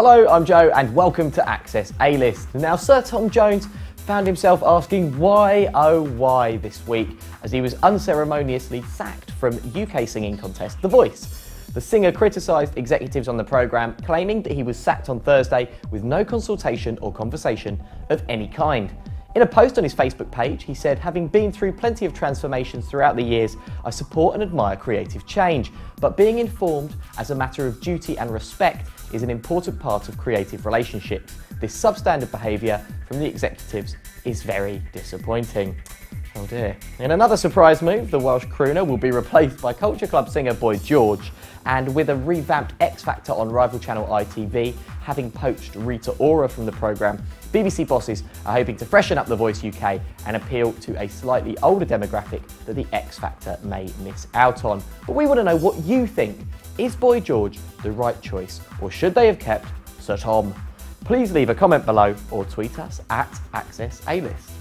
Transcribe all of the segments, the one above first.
Hello, I'm Joe and welcome to Access A-List. Now, Sir Tom Jones found himself asking why, oh why this week, as he was unceremoniously sacked from UK singing contest The Voice. The singer criticised executives on the programme, claiming that he was sacked on Thursday with no consultation or conversation of any kind. In a post on his Facebook page, he said, "Having been through plenty of transformations throughout the years, I support and admire creative change, but being informed as a matter of duty and respect is an important part of creative relationships. This substandard behaviour from the executives is very disappointing." Oh dear. In another surprise move, the Welsh crooner will be replaced by Culture Club singer Boy George, and with a revamped X Factor on rival channel ITV, having poached Rita Ora from the programme, BBC bosses are hoping to freshen up The Voice UK and appeal to a slightly older demographic that the X Factor may miss out on. But we want to know what you think. Is Boy George the right choice, or should they have kept Sir Tom? Please leave a comment below or tweet us at AccessAlist.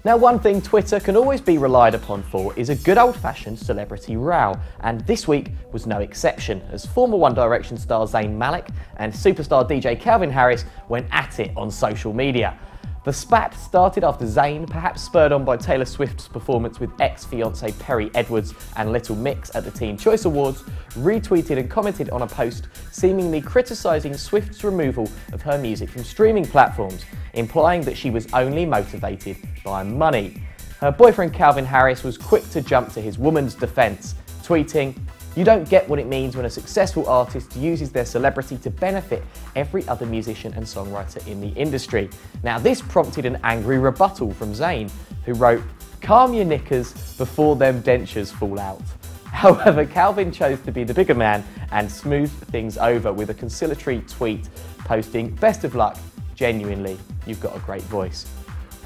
Now, one thing Twitter can always be relied upon for is a good old-fashioned celebrity row, and this week was no exception, as former One Direction star Zayn Malik and superstar DJ Calvin Harris went at it on social media. The spat started after Zayn, perhaps spurred on by Taylor Swift's performance with ex-fiancée Perry Edwards and Little Mix at the Teen Choice Awards, retweeted and commented on a post seemingly criticising Swift's removal of her music from streaming platforms, implying that she was only motivated by money. Her boyfriend Calvin Harris was quick to jump to his woman's defence, tweeting, "You don't get what it means when a successful artist uses their celebrity to benefit every other musician and songwriter in the industry." Now, this prompted an angry rebuttal from Zayn, who wrote, "Calm your knickers before them dentures fall out." However, Calvin chose to be the bigger man and smoothed things over with a conciliatory tweet posting, "Best of luck, genuinely, you've got a great voice."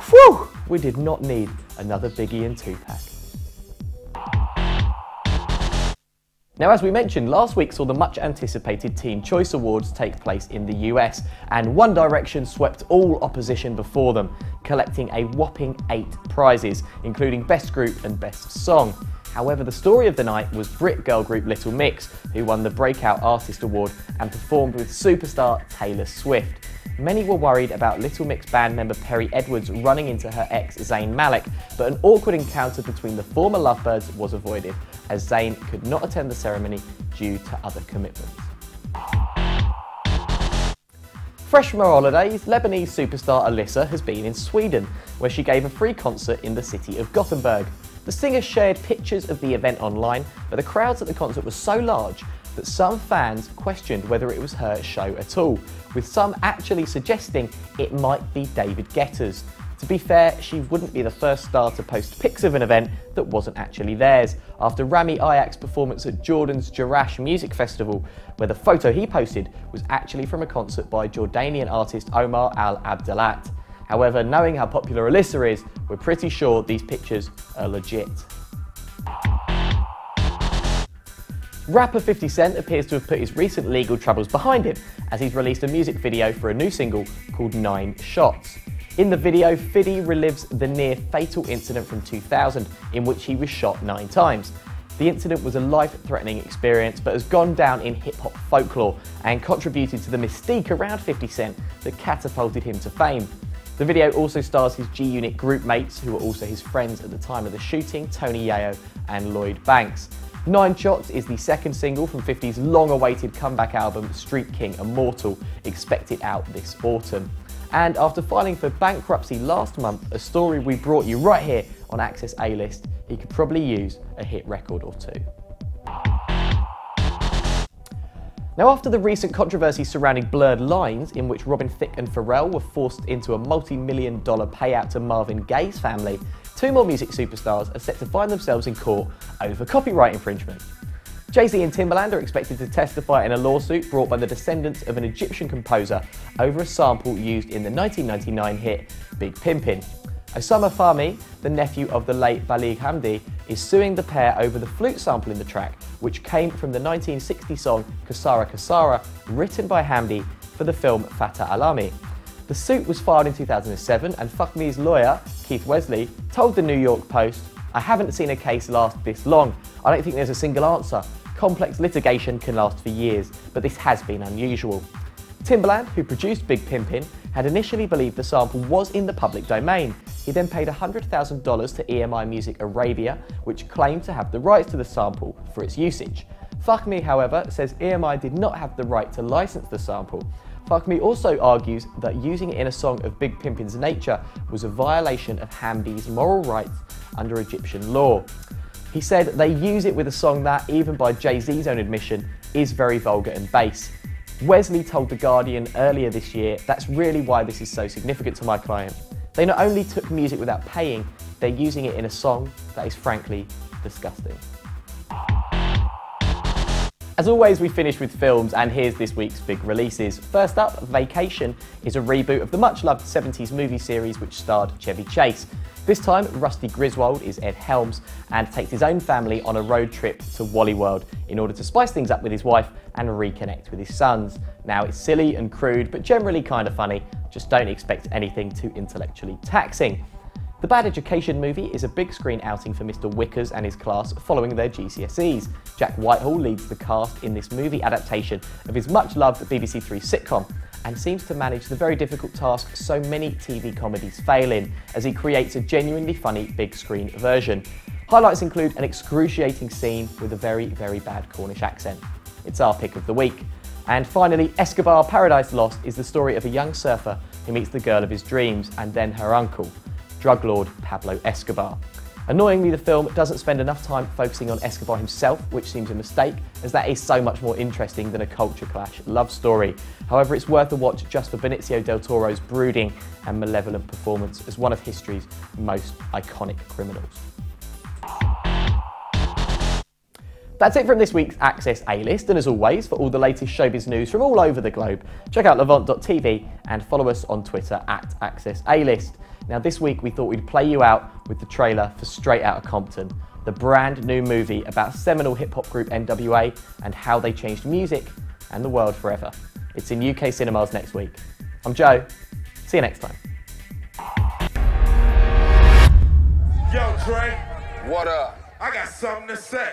Whew! We did not need another Biggie and Tupac. Now, as we mentioned, last week saw the much anticipated Teen Choice Awards take place in the US, and One Direction swept all opposition before them, collecting a whopping 8 prizes, including Best Group and Best Song. However, the story of the night was Brit girl group Little Mix, who won the Breakout Artist Award and performed with superstar Taylor Swift. Many were worried about Little Mix band member Perry Edwards running into her ex Zayn Malik, but an awkward encounter between the former lovebirds was avoided, as Zayn could not attend the ceremony due to other commitments. Fresh from her holidays, Lebanese superstar Alyssa has been in Sweden, where she gave a free concert in the city of Gothenburg. The singer shared pictures of the event online, but the crowds at the concert were so large that some fans questioned whether it was her show at all, with some actually suggesting it might be David Guetta's. To be fair, she wouldn't be the first star to post pics of an event that wasn't actually theirs, after Rami Ayak's performance at Jordan's Jerash Music Festival, where the photo he posted was actually from a concert by Jordanian artist Omar Al-Abdelat. However, knowing how popular Alyssa is, we're pretty sure these pictures are legit. Rapper 50 Cent appears to have put his recent legal troubles behind him, as he's released a music video for a new single called 9 Shots. In the video, Fiddy relives the near-fatal incident from 2000, in which he was shot 9 times. The incident was a life-threatening experience, but has gone down in hip-hop folklore and contributed to the mystique around 50 Cent that catapulted him to fame. The video also stars his G-Unit group mates, who were also his friends at the time of the shooting, Tony Yayo and Lloyd Banks. 9 Shots is the second single from 50's long-awaited comeback album Street King Immortal, expected out this autumn. And after filing for bankruptcy last month, a story we brought you right here on Access A-List, he could probably use a hit record or two. Now, after the recent controversy surrounding Blurred Lines, in which Robin Thicke and Pharrell were forced into a multi-million-dollar payout to Marvin Gaye's family, 2 more music superstars are set to find themselves in court over copyright infringement. Jay-Z and Timbaland are expected to testify in a lawsuit brought by the descendants of an Egyptian composer over a sample used in the 1999 hit Big Pimpin'. Osama Fahmy, the nephew of the late Baligh Hamdi, is suing the pair over the flute sample in the track, which came from the 1960 song Kasara Kasara, written by Hamdi for the film Fatah Alami. The suit was filed in 2007, and Fuck Me's lawyer, Keith Wesley, told the New York Post, "I haven't seen a case last this long. I don't think there's a single answer. Complex litigation can last for years, but this has been unusual. Timbaland, who produced Big Pimpin', had initially believed the sample was in the public domain. He then paid $100,000 to EMI Music Arabia, which claimed to have the rights to the sample for its usage. Fuck Me, however, says EMI did not have the right to license the sample. Fuck Me also argues that using it in a song of Big Pimpin's nature was a violation of Hamdi's moral rights under Egyptian law. He said they use it with a song that, even by Jay-Z's own admission, is very vulgar and base. Wesley told The Guardian earlier this year, "That's really why this is so significant to my client. They not only took music without paying, they're using it in a song that is frankly disgusting." As always, we finish with films, and here's this week's big releases. First up, Vacation is a reboot of the much-loved 70s movie series which starred Chevy Chase. This time, Rusty Griswold is Ed Helms and takes his own family on a road trip to Wally World in order to spice things up with his wife and reconnect with his sons. Now, it's silly and crude, but generally kind of funny. Just don't expect anything too intellectually taxing. The Bad Education movie is a big screen outing for Mr. Wickers and his class following their GCSEs. Jack Whitehall leads the cast in this movie adaptation of his much-loved BBC Three sitcom and seems to manage the very difficult task so many TV comedies fail in, as he creates a genuinely funny big screen version. Highlights include an excruciating scene with a very, very bad Cornish accent. It's our pick of the week. And finally, Escobar Paradise Lost is the story of a young surfer who meets the girl of his dreams and then her uncle, drug lord Pablo Escobar. Annoyingly, the film doesn't spend enough time focusing on Escobar himself, which seems a mistake, as that is so much more interesting than a culture clash love story. However, it's worth a watch just for Benicio del Toro's brooding and malevolent performance as one of history's most iconic criminals. That's it from this week's Access A-List, and as always, for all the latest showbiz news from all over the globe, check out Levant.tv and follow us on Twitter at Access A-List. Now, this week we thought we'd play you out with the trailer for Straight Outta Compton, the brand new movie about seminal hip-hop group NWA and how they changed music and the world forever. It's in UK cinemas next week. I'm Joe. See you next time. Yo, Trey. What up? I got something to say.